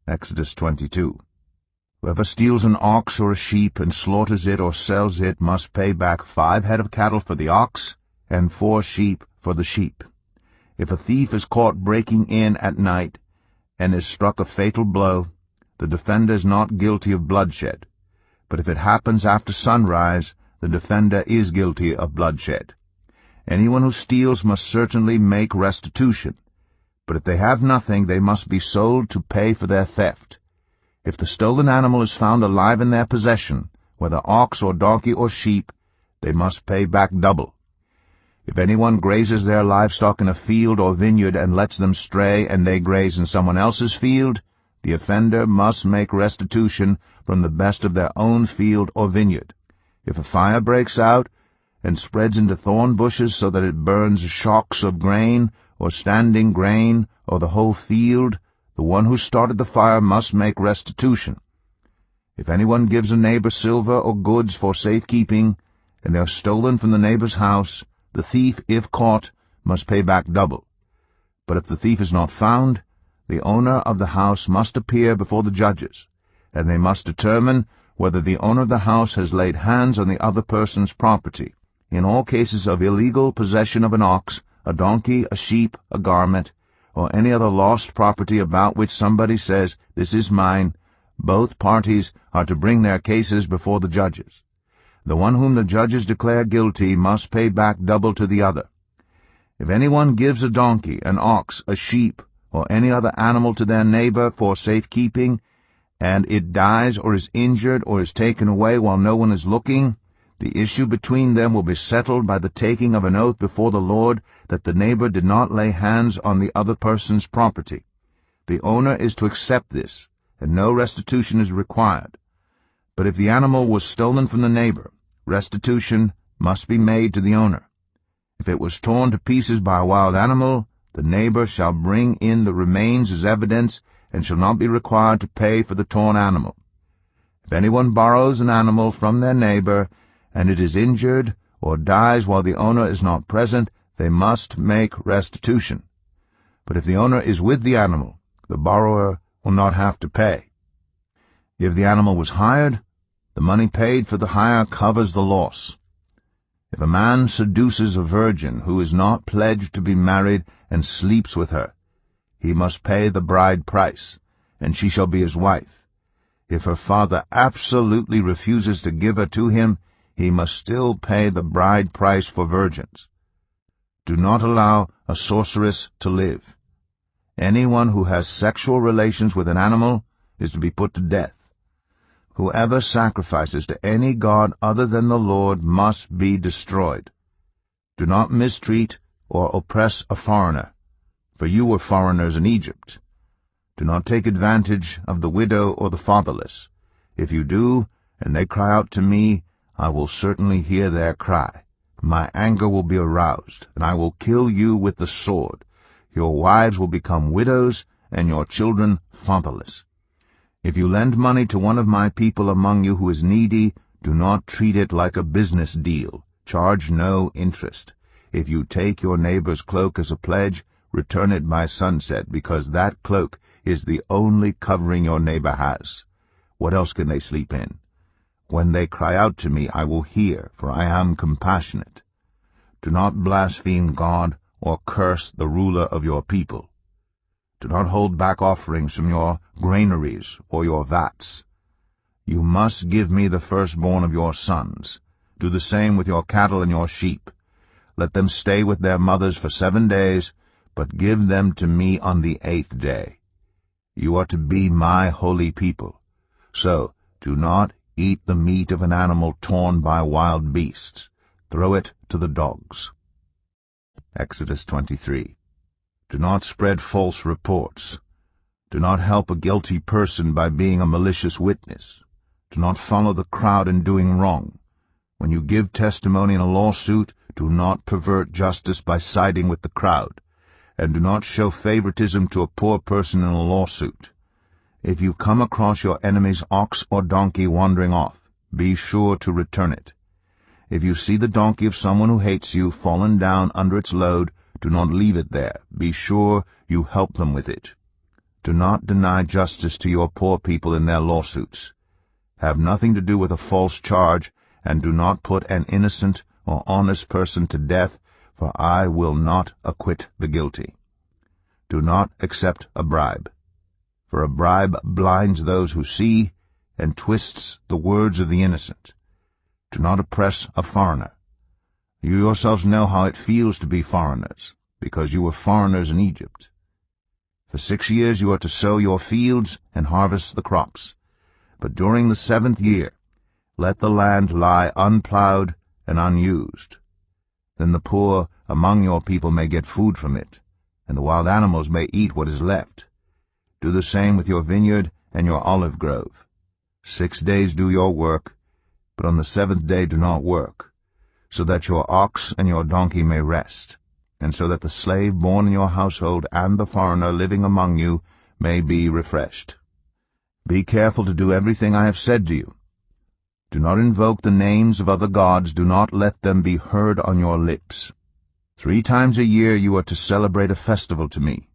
Exodus 22. Whoever steals an ox or a sheep and slaughters it or sells it must pay back 5 head of cattle for the ox and 4 sheep for the sheep. If a thief is caught breaking in at night and is struck a fatal blow, the defender is not guilty of bloodshed. But if it happens after sunrise, the defender is guilty of bloodshed. Anyone who steals must certainly make restitution, but if they have nothing, they must be sold to pay for their theft. If the stolen animal is found alive in their possession, whether ox or donkey or sheep, they must pay back double. If anyone grazes their livestock in a field or vineyard and lets them stray and they graze in someone else's field, the offender must make restitution from the best of their own field or vineyard. If a fire breaks out and spreads into thorn bushes so that it burns shocks of grain or standing grain or the whole field, the one who started the fire must make restitution. If anyone gives a neighbor silver or goods for safekeeping, and they are stolen from the neighbor's house, the thief, if caught, must pay back double. But if the thief is not found, the owner of the house must appear before the judges, and they must determine whether the owner of the house has laid hands on the other person's property. In all cases of illegal possession of an ox, a donkey, a sheep, a garment, or any other lost property about which somebody says, "This is mine," both parties are to bring their cases before the judges. The one whom the judges declare guilty must pay back double to the other. If anyone gives a donkey, an ox, a sheep, or any other animal to their neighbor for safekeeping, and it dies or is injured or is taken away while no one is looking, the issue between them will be settled by the taking of an oath before the Lord that the neighbor did not lay hands on the other person's property. The owner is to accept this, and no restitution is required. But if the animal was stolen from the neighbor, restitution must be made to the owner. If it was torn to pieces by a wild animal, the neighbor shall bring in the remains as evidence and shall not be required to pay for the torn animal. If anyone borrows an animal from their neighbor, and it is injured or dies while the owner is not present, they must make restitution. But if the owner is with the animal, the borrower will not have to pay. If the animal was hired, the money paid for the hire covers the loss. If a man seduces a virgin who is not pledged to be married and sleeps with her, he must pay the bride price, and she shall be his wife. If her father absolutely refuses to give her to him, he must still pay the bride price for virgins. Do not allow a sorceress to live. Anyone who has sexual relations with an animal is to be put to death. Whoever sacrifices to any god other than the Lord must be destroyed. Do not mistreat or oppress a foreigner, for you were foreigners in Egypt. Do not take advantage of the widow or the fatherless. If you do, and they cry out to me, I will certainly hear their cry. My anger will be aroused, and I will kill you with the sword. Your wives will become widows, and your children fatherless. If you lend money to one of my people among you who is needy, do not treat it like a business deal. Charge no interest. If you take your neighbor's cloak as a pledge, return it by sunset, because that cloak is the only covering your neighbor has. What else can they sleep in? When they cry out to me, I will hear, for I am compassionate. Do not blaspheme God or curse the ruler of your people. Do not hold back offerings from your granaries or your vats. You must give me the firstborn of your sons. Do the same with your cattle and your sheep. Let them stay with their mothers for 7 days, but give them to me on the 8th day. You are to be my holy people. So do not eat the meat of an animal torn by wild beasts. Throw it to the dogs. Exodus 23. Do not spread false reports. Do not help a guilty person by being a malicious witness. Do not follow the crowd in doing wrong. When you give testimony in a lawsuit, do not pervert justice by siding with the crowd, and do not show favoritism to a poor person in a lawsuit. If you come across your enemy's ox or donkey wandering off, be sure to return it. If you see the donkey of someone who hates you fallen down under its load, do not leave it there. Be sure you help them with it. Do not deny justice to your poor people in their lawsuits. Have nothing to do with a false charge, and do not put an innocent or honest person to death, for I will not acquit the guilty. Do not accept a bribe, for a bribe blinds those who see and twists the words of the innocent. Do not oppress a foreigner. You yourselves know how it feels to be foreigners, because you were foreigners in Egypt. For 6 years you are to sow your fields and harvest the crops. But during the 7th year, let the land lie unplowed and unused. Then the poor among your people may get food from it, and the wild animals may eat what is left. Do the same with your vineyard and your olive grove. 6 days do your work, but on the 7th day do not work, so that your ox and your donkey may rest, and so that the slave born in your household and the foreigner living among you may be refreshed. Be careful to do everything I have said to you. Do not invoke the names of other gods. Do not let them be heard on your lips. 3 times a year you are to celebrate a festival to me.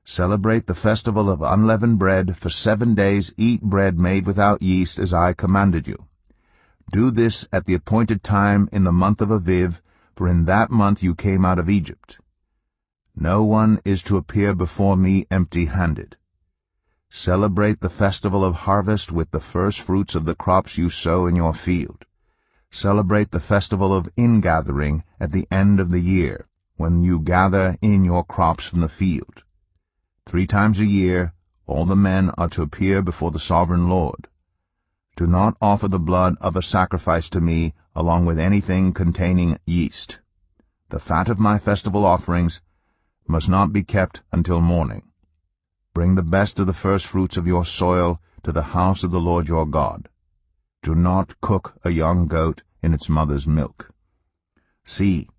Celebrate the festival of unleavened bread. For 7 days eat bread made without yeast, as I commanded you. Do this at the appointed time in the month of Aviv, for in that month you came out of Egypt. No one is to appear before me empty-handed. Celebrate the festival of harvest with the first fruits of the crops you sow in your field. Celebrate the festival of ingathering at the end of the year, when you gather in your crops from the field. 3 times a year all the men are to appear before the sovereign Lord. Do not offer the blood of a sacrifice to me along with anything containing yeast. The fat of my festival offerings must not be kept until morning. Bring the best of the first fruits of your soil to the house of the Lord your God. Do not cook a young goat in its mother's milk. See,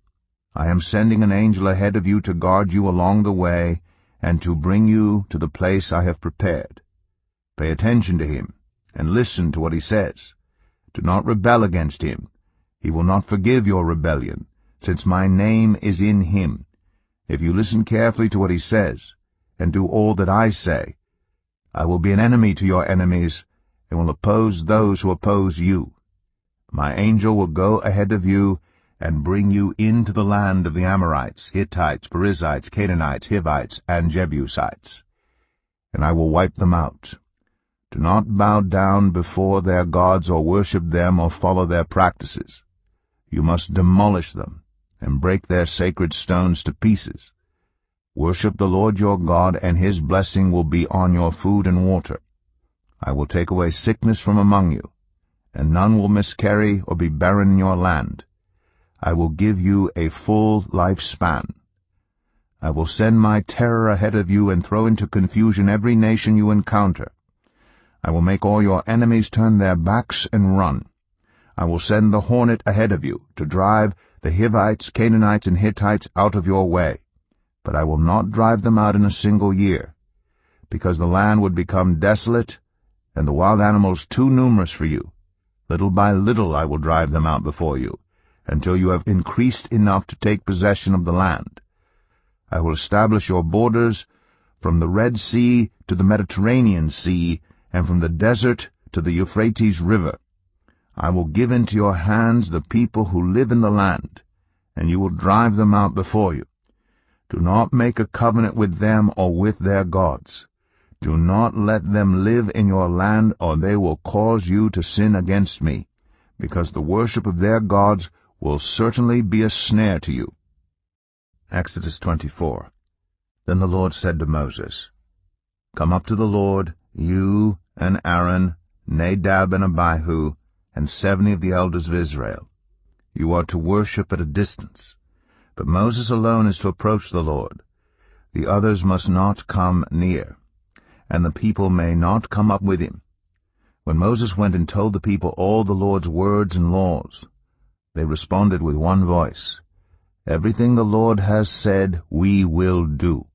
I am sending an angel ahead of you to guard you along the way and to bring you to the place I have prepared. Pay attention to him and listen to what he says. Do not rebel against him. He will not forgive your rebellion, since my name is in him. If you listen carefully to what he says, and do all that I say, I will be an enemy to your enemies, and will oppose those who oppose you. My angel will go ahead of you, and bring you into the land of the Amorites, Hittites, Perizzites, Canaanites, Hivites, and Jebusites, and I will wipe them out. Do not bow down before their gods or worship them or follow their practices. You must demolish them and break their sacred stones to pieces. Worship the Lord your God, and his blessing will be on your food and water. I will take away sickness from among you, and none will miscarry or be barren in your land. I will give you a full lifespan. I will send my terror ahead of you and throw into confusion every nation you encounter. I will make all your enemies turn their backs and run. I will send the hornet ahead of you to drive the Hivites, Canaanites, and Hittites out of your way. But I will not drive them out in a single year, because the land would become desolate and the wild animals too numerous for you. Little by little I will drive them out before you, until you have increased enough to take possession of the land. I will establish your borders from the Red Sea to the Mediterranean Sea, and from the desert to the Euphrates River. I will give into your hands the people who live in the land, and you will drive them out before you. Do not make a covenant with them or with their gods. Do not let them live in your land, or they will cause you to sin against me, because the worship of their gods will certainly be a snare to you. Exodus 24. Then the Lord said to Moses, Come up to the Lord, you and Aaron, Nadab and Abihu, and 70 of the elders of Israel. You are to worship at a distance, but Moses alone is to approach the Lord. The others must not come near, and the people may not come up with him. When Moses went and told the people all the Lord's words and laws, they responded with one voice, Everything the Lord has said, we will do.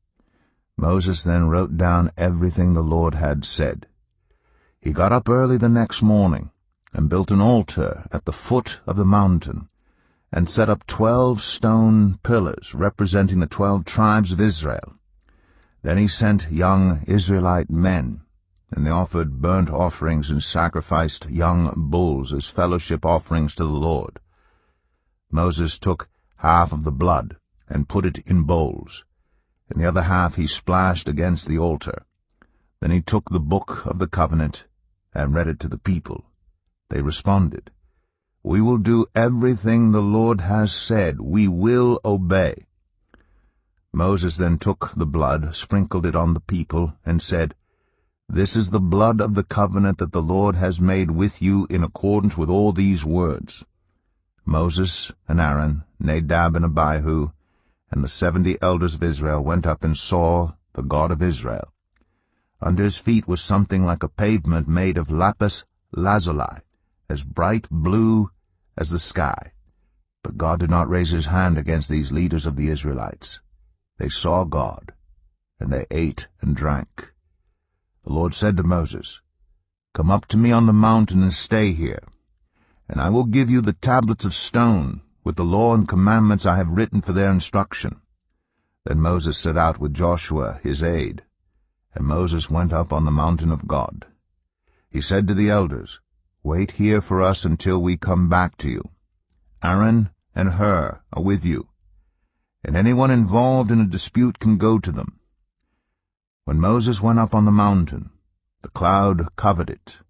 Moses then wrote down everything the Lord had said. He got up early the next morning and built an altar at the foot of the mountain, and set up 12 stone pillars representing the 12 tribes of Israel. Then he sent young Israelite men, and they offered burnt offerings and sacrificed young bulls as fellowship offerings to the Lord. Moses took half of the blood and put it in bowls, and the other half he splashed against the altar. Then he took the book of the covenant and read it to the people. They responded, "We will do everything the Lord has said. We will obey." Moses then took the blood, sprinkled it on the people, and said, "This is the blood of the covenant that the Lord has made with you in accordance with all these words." Moses and Aaron, Nadab and Abihu, and the 70 elders of Israel went up and saw the God of Israel. Under his feet was something like a pavement made of lapis lazuli, as bright blue as the sky. But God did not raise his hand against these leaders of the Israelites. They saw God, and they ate and drank. The Lord said to Moses, "Come up to me on the mountain and stay here, and I will give you the tablets of stone with the law and commandments I have written for their instruction." Then Moses set out with Joshua his aide, and Moses went up on the mountain of God. He said to the elders, "Wait here for us until we come back to you. Aaron and Hur are with you, and anyone involved in a dispute can go to them." When Moses went up on the mountain, the cloud covered it,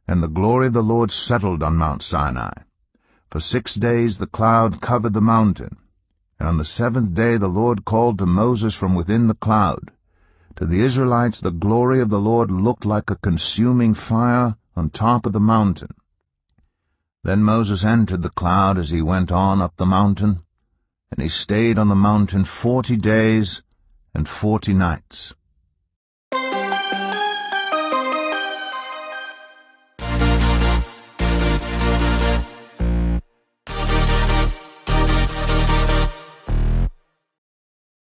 and the glory of the Lord settled on Mount Sinai. For 6 days the cloud covered the mountain, and on the 7th day the Lord called to Moses from within the cloud. To the Israelites the glory of the Lord looked like a consuming fire on top of the mountain. Then Moses entered the cloud as he went on up the mountain, and he stayed on the mountain 40 days and 40 nights.